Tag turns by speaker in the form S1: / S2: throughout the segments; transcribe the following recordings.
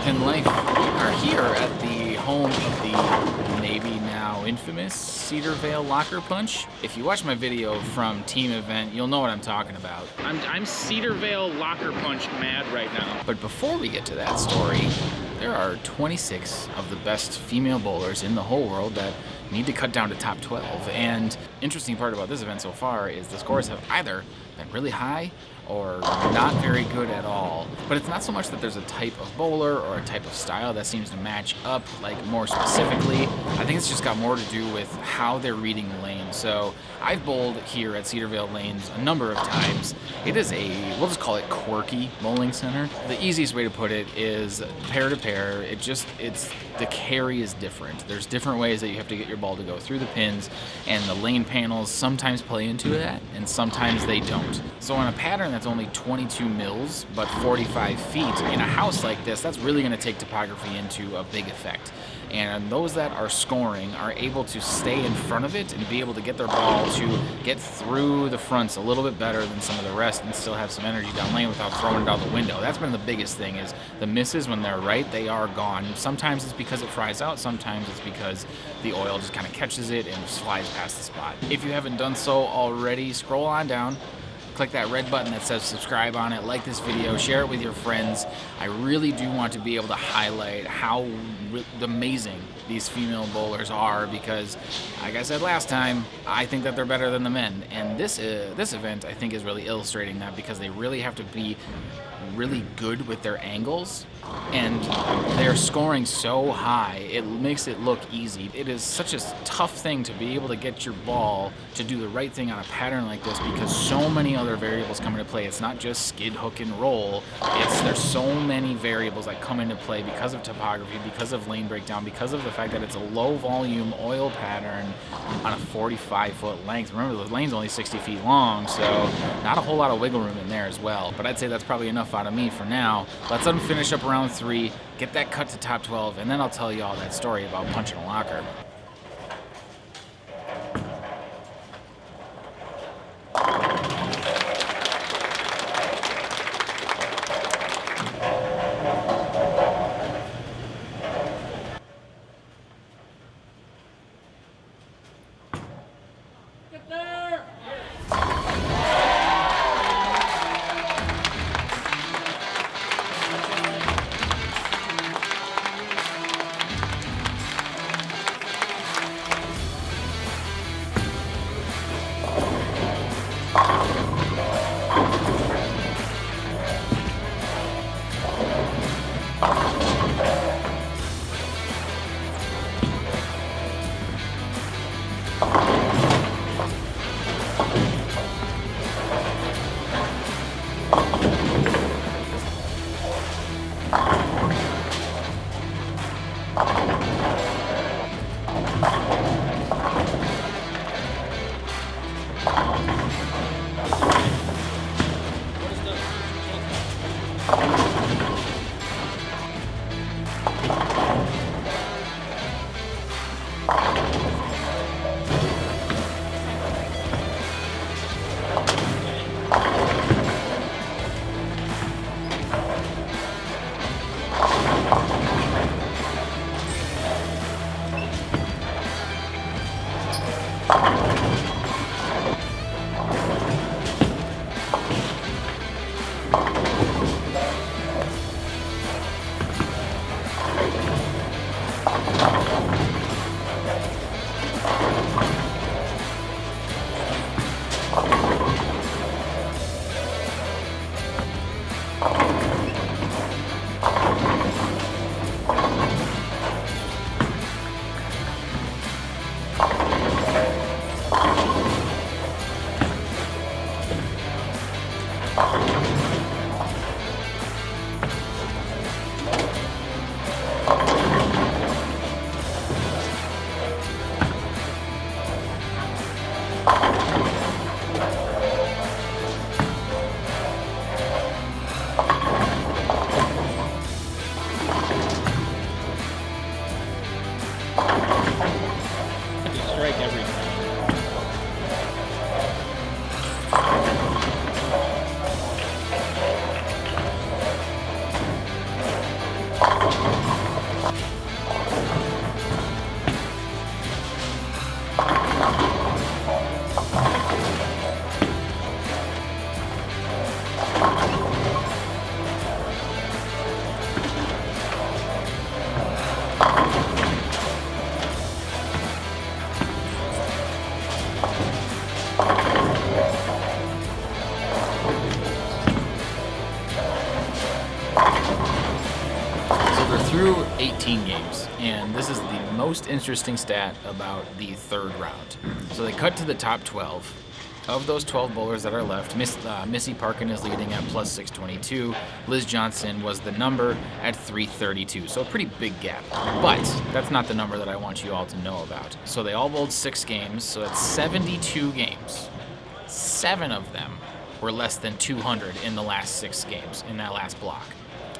S1: Pin Life. We are here at the home of the maybe now infamous Cedarvale Locker Punch. If you watch my video from Team Event, you'll know what I'm talking about. I'm Cedarvale Locker Punch mad right now. But before we get to that story, there are 26 of the best female bowlers in the whole world that need to cut down to top 12. And interesting part about this event so far is the scores have either been really high or not very good at all. But it's not so much that there's a type of bowler or a type of style that seems to match up, like more specifically. I think it's just got more to do with how they're reading the lane. So I've bowled here at Cedarvale Lanes a number of times. It is we'll just call it quirky bowling center. The easiest way to put it is pair to pair. The carry is different. There's different ways that you have to get your ball to go through the pins, and the lane panels sometimes play into that, and sometimes they don't. So on a pattern that's only 22 mils, but 45 feet, in a house like this, that's really going to take topography into a big effect. And those that are scoring are able to stay in front of it and be able to get their ball to get through the fronts a little bit better than some of the rest and still have some energy down lane without throwing it out the window. That's been the biggest thing, is the misses when they're right, they are gone. Sometimes it's because it fries out, sometimes it's because the oil just kind of catches it and slides past the spot. If you haven't done so already, scroll on down. Click that red button that says subscribe on it, like this video, share it with your friends. I really do want to be able to highlight how amazing these female bowlers are, because, like I said last time, I think that they're better than the men. And this event, I think, is really illustrating that, because they really have to be really good with their angles, and they're scoring so high, it makes it look easy. It is such a tough thing to be able to get your ball to do the right thing on a pattern like this, because so many other variables come into play. It's not just skid, hook, and roll. There's so many variables that come into play because of topography, because of lane breakdown, because of the fact that it's a low volume oil pattern on a 45-foot length. Remember, the lane's only 60 feet long, so not a whole lot of wiggle room in there as well. But I'd say that's probably enough out of me for now. Let's them finish up round 3, get that cut to top 12, and then I'll tell you all that story about punching a locker. 18 games, and this is the most interesting stat about the third round. So they cut to the top 12. Of those 12 bowlers that are left, Missy Parkin is leading at plus 622. Liz Johnson was the number at 332. So a pretty big gap. But that's not the number that I want you all to know about. So they all bowled 6 games, so that's 72 games. 7 of them were less than 200 in the last 6 games, in that last block.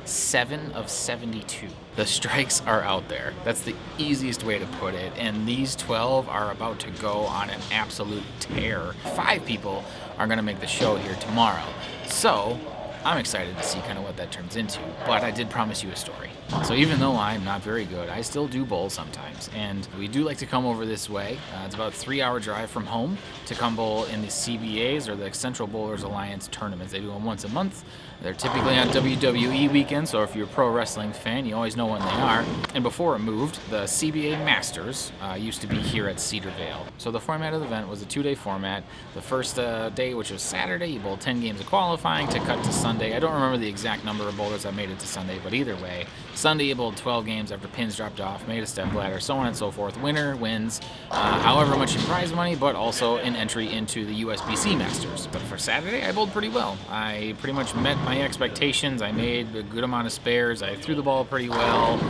S1: 7 of 72. The strikes are out there. That's the easiest way to put it. And these 12 are about to go on an absolute tear. 5 people are going to make the show here tomorrow. So I'm excited to see kind of what that turns into. But I did promise you a story. So even though I'm not very good, I still do bowl sometimes. And we do like to come over this way. It's about a 3-hour drive from home to come bowl in the CBAs, or the Central Bowlers Alliance tournaments. They do them once a month. They're typically on WWE weekend, so if you're a pro wrestling fan, you always know when they are. And before it moved, the CBA Masters used to be here at Cedarvale. So the format of the event was a 2-day format. The first day, which was Saturday, you bowled 10 games of qualifying to cut to Sunday. I don't remember the exact number of bowlers that made it to Sunday, but either way, Sunday you bowled 12 games after pins dropped off, made a step ladder, so on and so forth. Winner wins however much in prize money, but also an entry into the USBC Masters. But for Saturday, I bowled pretty well. I pretty much met my expectations. I made a good amount of spares. I threw the ball pretty well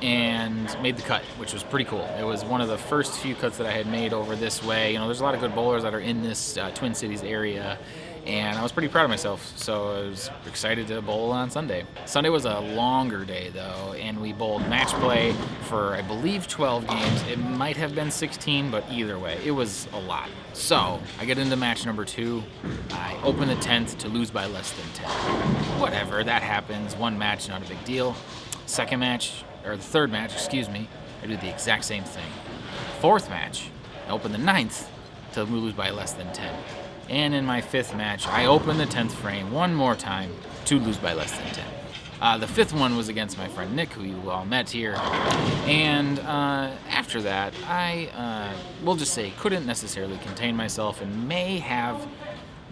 S1: and made the cut, which was pretty cool. It was one of the first few cuts that I had made over this way. You know, there's a lot of good bowlers that are in this Twin Cities area, and I was pretty proud of myself, so I was excited to bowl on Sunday. Sunday was a longer day, though, and we bowled match play for, I believe, 12 games. It might have been 16, but either way, it was a lot. So I get into match number 2. I open the 10th to lose by less than 10. Whatever, that happens. One match, not a big deal. Second match, or the third match, excuse me, I do the exact same thing. Fourth match, I open the 9th to lose by less than 10. And in my 5th match, I open the 10th frame one more time to lose by less than 10. The 5th one was against my friend Nick, who you all met here. And after that, I will just say couldn't necessarily contain myself and may have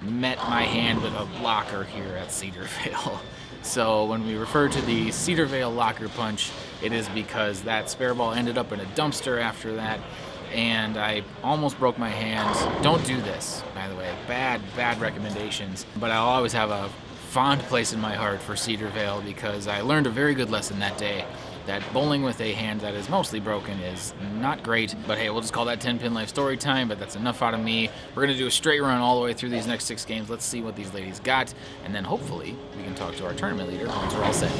S1: met my hand with a locker here at Cedarvale. So when we refer to the Cedarvale locker punch, it is because that spare ball ended up in a dumpster after that, and I almost broke my hand. Don't do this, by the way. Bad recommendations. But I'll always have a fond place in my heart for Cedarvale because I learned a very good lesson that day, that bowling with a hand that is mostly broken is not great. But hey, we'll just call that 10-pin life story time, but that's enough out of me. We're going to do a straight run all the way through these next 6 games. Let's see what these ladies got, and then hopefully we can talk to our tournament leader once we're all set.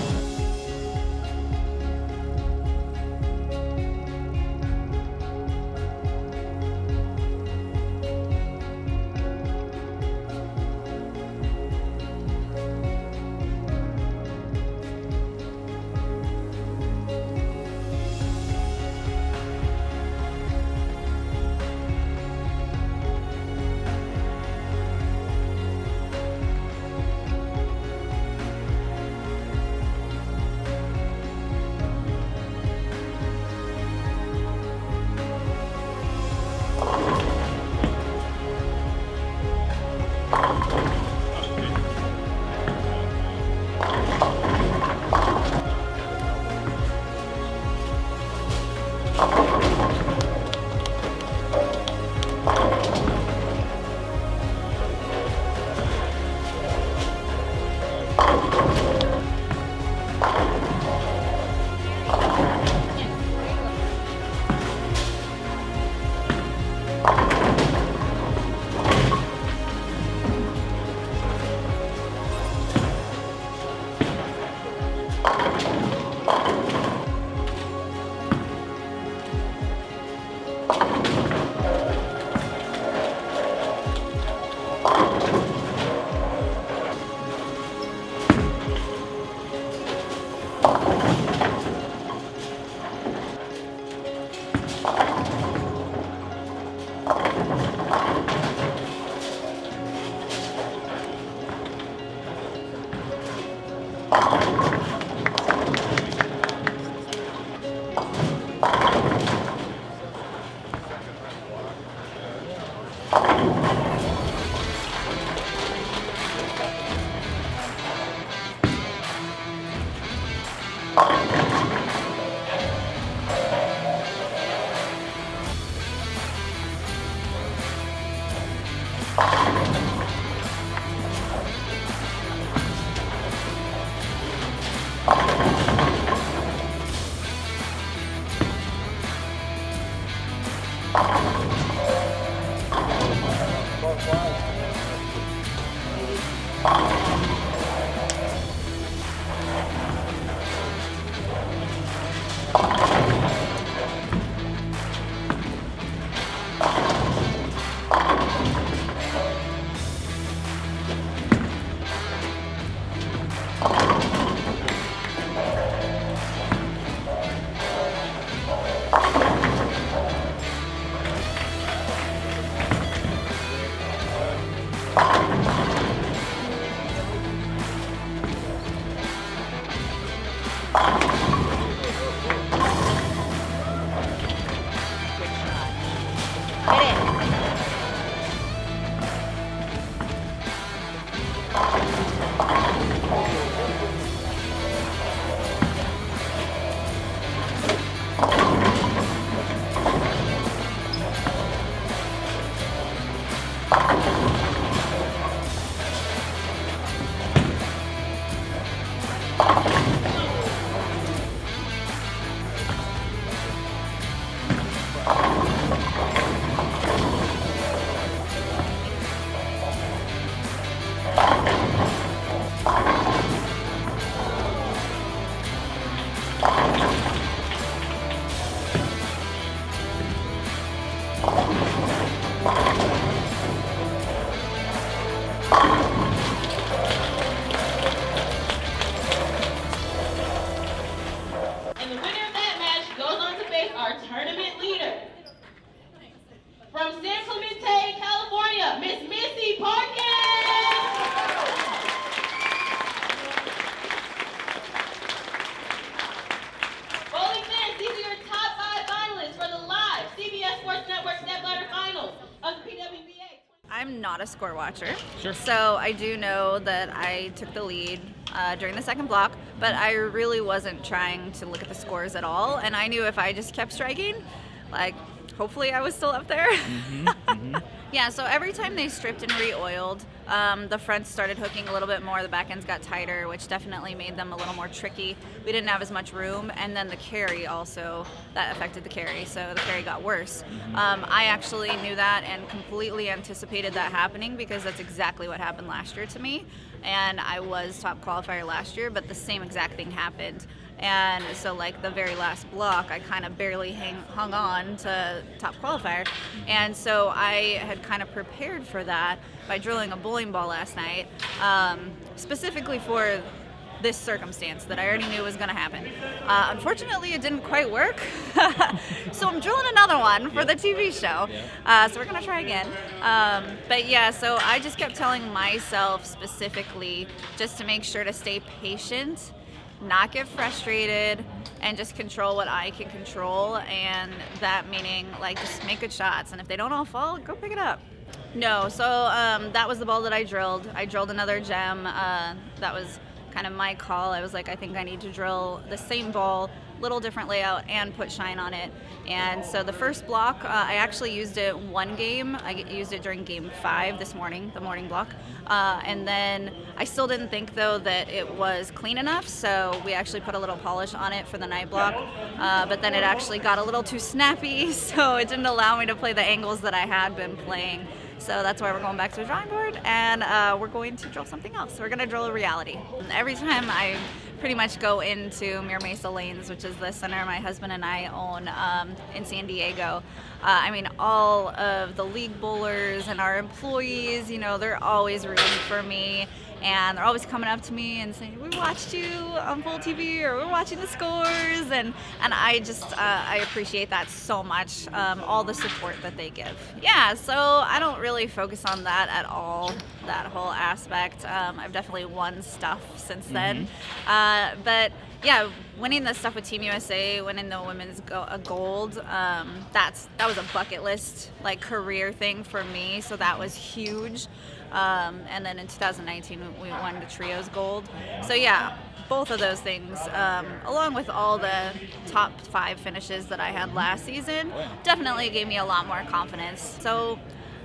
S2: Parkin! Bowling fans, these are your top 5 finalists for the live CBS Sports Network Step Ladder Finals of the PWBA.
S3: I'm not a score watcher,
S1: Sure.
S3: so I do know that I took the lead during the second block, but I really wasn't trying to look at the scores at all, and I knew if I just kept striking, like, hopefully I was still up there. Yeah, so every time they stripped and re-oiled, the fronts started hooking a little bit more, the back ends got tighter, which definitely made them a little more tricky. We didn't have as much room, and then the carry also, that affected the carry, so the carry got worse. I actually knew that and completely anticipated that happening because that's exactly what happened last year to me, and I was top qualifier last year, but the same exact thing happened. And so, like, the very last block, I kind of barely hung on to top qualifier. And so I had kind of prepared for that by drilling a bowling ball last night, specifically for this circumstance that I already knew was going to happen. Unfortunately, it didn't quite work. So I'm drilling another one for the TV show. So we're going to try again. But yeah, so I just kept telling myself specifically just to make sure to stay patient, not get frustrated, and just control what I can control, and that meaning, like, just make good shots, and if they don't all fall, go pick it up. No, so that was the ball that I drilled. I drilled another gem. That was kind of my call. I was like, I think I need to drill the same ball, little different layout, and put shine on it. And so the first block, I actually used it one game. I used it during game 5 this morning, the morning block. And then I still didn't think, though, that it was clean enough, so we actually put a little polish on it for the night block. But then it actually got a little too snappy, so it didn't allow me to play the angles that I had been playing. So that's why we're going back to the drawing board, and we're going to drill something else. We're going to drill a reality. Every time I pretty much go into Mesa Lanes, which is the center my husband and I own in San Diego. I mean, all of the league bowlers and our employees, you know, they're always rooting for me. And they're always coming up to me and saying, we watched you on Full TV, or we're watching the scores. And I just, I appreciate that so much, all the support that they give. Yeah, so I don't really focus on that at all, that whole aspect. I've definitely won stuff since then. But yeah, winning the stuff with Team USA, winning the women's gold, that was a bucket list, like, career thing for me. So that was huge. And then in 2019, we won the trios gold. So yeah, both of those things, along with all the top 5 finishes that I had last season, definitely gave me a lot more confidence. So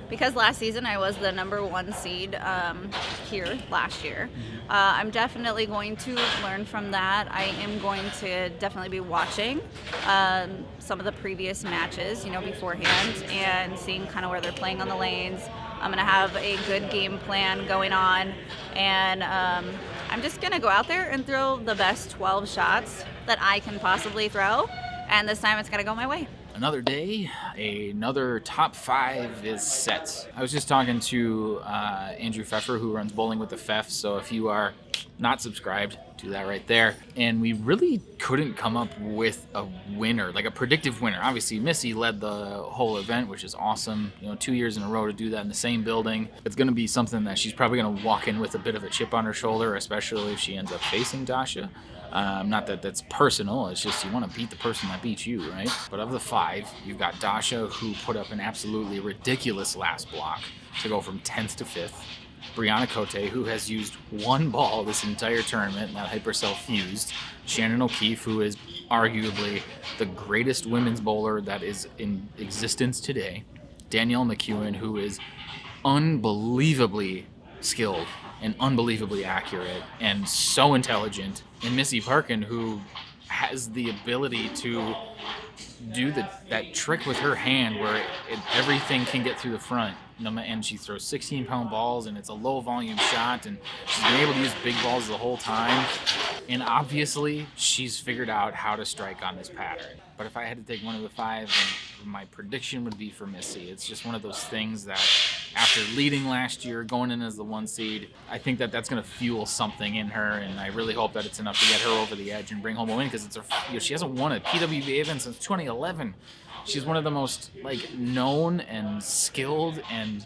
S3: because last season I was the number 1 seed here last year, I'm definitely going to learn from that. I am going to definitely be watching some of the previous matches, you know, beforehand, and seeing kind of where they're playing on the lanes. I'm going to have a good game plan going on, and I'm just going to go out there and throw the best 12 shots that I can possibly throw, and this time it's going to go my way.
S1: Another day, another top 5 is set. I was just talking to Andrew Pfeffer, who runs Bowling with the Pfeff, so if you are not subscribed, do that right there. And we really couldn't come up with a winner, like a predictive winner. Obviously, Missy led the whole event, which is awesome. You know, 2 years in a row to do that in the same building. It's going to be something that she's probably going to walk in with a bit of a chip on her shoulder, especially if she ends up facing Dasha. Not that that's personal, it's just you want to beat the person that beat you, right? But of the 5, you've got Dasha, who put up an absolutely ridiculous last block to go from 10th to 5th. Brianna Cote, who has used one ball this entire tournament, and that Hypercell fused. Shannon O'Keefe, who is arguably the greatest women's bowler that is in existence today. Danielle McEwen, who is unbelievably skilled and unbelievably accurate and so intelligent. And Missy Parkin, who has the ability to do that trick with her hand where everything can get through the front. And she throws 16-pound balls, and it's a low-volume shot, and she's been able to use big balls the whole time. And obviously, she's figured out how to strike on this pattern. But if I had to take one of the 5, then my prediction would be for Missy. It's just one of those things that after leading last year, going in as the 1 seed, I think that that's going to fuel something in her, and I really hope that it's enough to get her over the edge and bring home a win, because she hasn't won a PWBA event since 2011. She's one of the most known and skilled and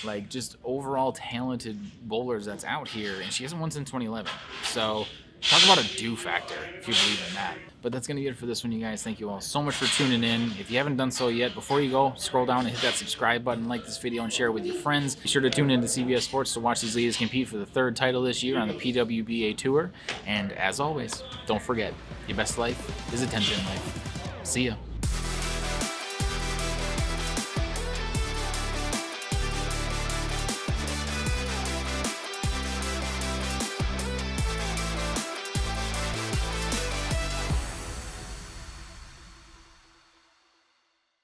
S1: like just overall talented bowlers that's out here, and she hasn't won since 2011. So talk about a do factor, if you believe in that. But that's going to be it for this one, you guys. Thank you all so much for tuning in. If you haven't done so yet, before you go, scroll down and hit that subscribe button, like this video, and share it with your friends. Be sure to tune into CBS Sports to watch these ladies compete for the 3rd title this year on the PWBA Tour. And as always, don't forget, your best life is a 10-pin life. See ya.